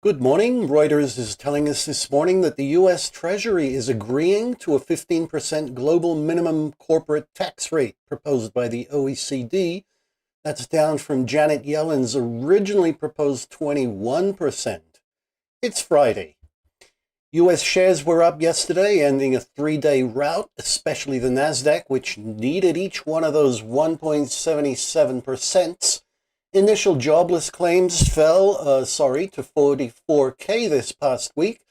Good morning. Reuters is telling us this morning that the U.S. Treasury is agreeing to a 15% global minimum corporate tax rate proposed by the OECD. That's down from Janet Yellen's originally proposed 21%. It's Friday. U.S. shares were up yesterday, ending a three-day rout, especially the Nasdaq, which needed each one of those 1.77%. Initial jobless claims fell, to 44K this past week,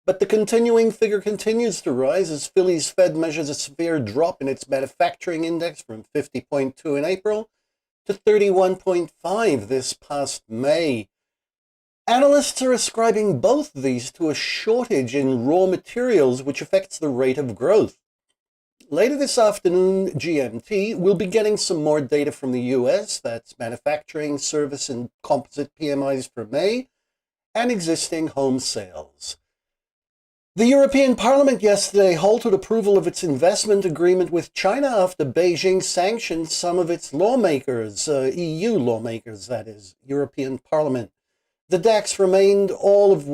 but the continuing figure continues to rise as Philly's Fed measures a severe drop in its manufacturing index from 50.2 in April to 31.5 this past May. Analysts are ascribing both of these to a shortage in raw materials, which affects the rate of growth. Later this afternoon, GMT, we'll be getting some more data from the US, that's manufacturing, service, and composite PMIs for May, and existing home sales. The European Parliament yesterday halted approval of its investment agreement with China after Beijing sanctioned some of its lawmakers, EU lawmakers, that is, European Parliament. The DAX regained all of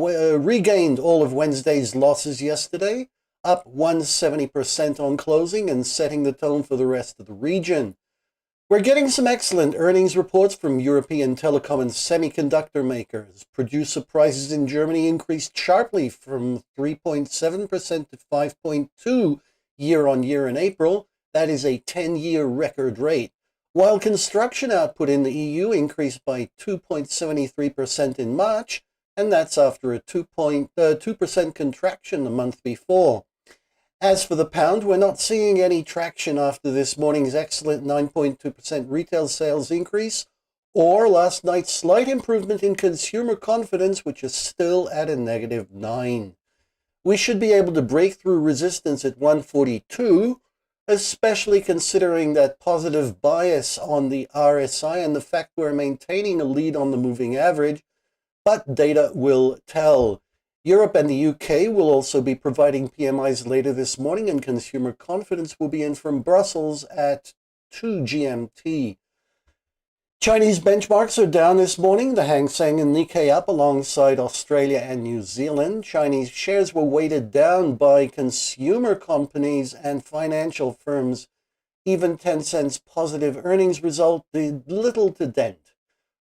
Wednesday's losses yesterday, up 170% on closing and setting the tone for the rest of the region. We're getting some excellent earnings reports from European telecom and semiconductor makers. Producer prices in Germany increased sharply from 3.7% to 5.2% year-on-year in April. That is a 10-year record rate. While construction output in the EU increased by 2.73% in March, and that's after a 2% contraction the month before. As for the pound, we're not seeing any traction after this morning's excellent 9.2% retail sales increase, or last night's slight improvement in consumer confidence, which is still at a -9. We should be able to break through resistance at 142, especially considering that positive bias on the RSI and the fact we're maintaining a lead on the moving average, but data will tell. Europe and the UK will also be providing PMIs later this morning, and consumer confidence will be in from Brussels at 2 GMT. Chinese benchmarks are down this morning. The Hang Seng and Nikkei up alongside Australia and New Zealand. Chinese shares were weighted down by consumer companies and financial firms. Even Tencent's positive earnings result did little to dent.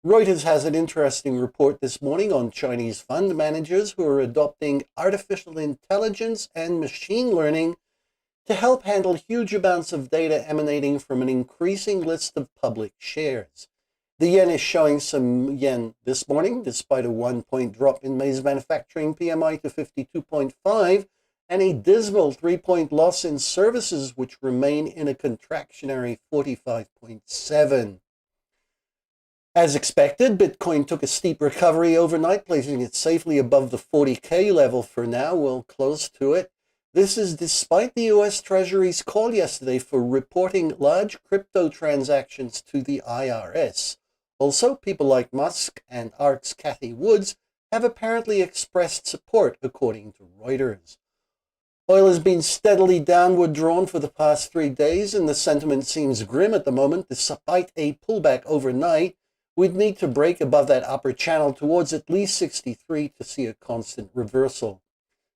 Reuters has an interesting report this morning on Chinese fund managers who are adopting artificial intelligence and machine learning to help handle huge amounts of data emanating from an increasing list of public shares. The yen is showing some yen this morning, despite a 1-point drop in May's manufacturing PMI to 52.5 and a dismal 3-point loss in services, which remain in a contractionary 45.7. As expected, Bitcoin took a steep recovery overnight, placing it safely above the 40K level for now, well, close to it. This is despite the U.S. Treasury's call yesterday for reporting large crypto transactions to the IRS. Also, people like Musk and ARK's Cathie Woods have apparently expressed support, according to Reuters. Oil has been steadily downward drawn for the past 3 days, and the sentiment seems grim at the moment. Despite a pullback overnight, we'd need to break above that upper channel towards at least 63 to see a constant reversal.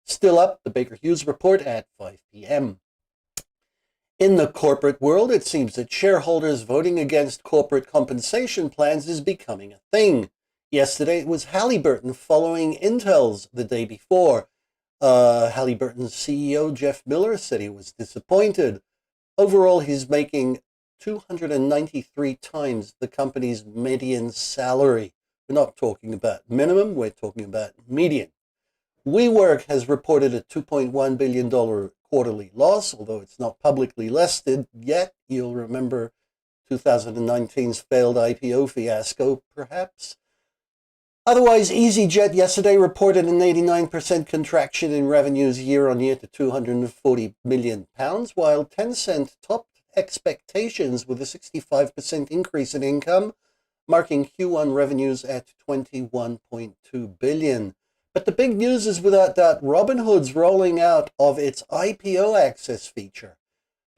Still up, the Baker Hughes report at 5 p.m. In the corporate world, it seems that shareholders voting against corporate compensation plans is becoming a thing. Yesterday, it was Halliburton following Intel's the day before. Halliburton's CEO, Jeff Miller, said he was disappointed. Overall, he's making 293 times the company's median salary. We're not talking about minimum, we're talking about median. WeWork has reported a $2.1 billion quarterly loss, although it's not publicly listed yet. You'll remember 2019's failed IPO fiasco, perhaps. Otherwise, EasyJet yesterday reported an 89% contraction in revenues year-on-year to £240 million, while Tencent topped expectations with a 65% increase in income, marking Q1 revenues at $21.2 billion. But the big news is without doubt RobinHood's rolling out of its IPO access feature.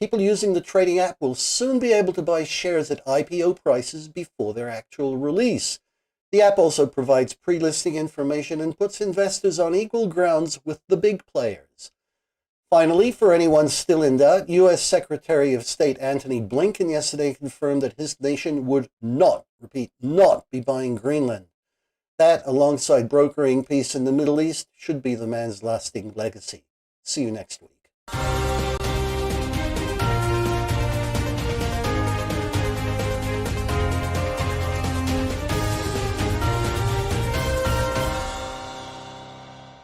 People using the trading app will soon be able to buy shares at IPO prices before their actual release. The app also provides pre-listing information and puts investors on equal grounds with the big players. Finally, for anyone still in doubt, U.S. Secretary of State Antony Blinken yesterday confirmed that his nation would not, repeat, not be buying Greenland. That, alongside brokering peace in the Middle East, should be the man's lasting legacy. See you next week.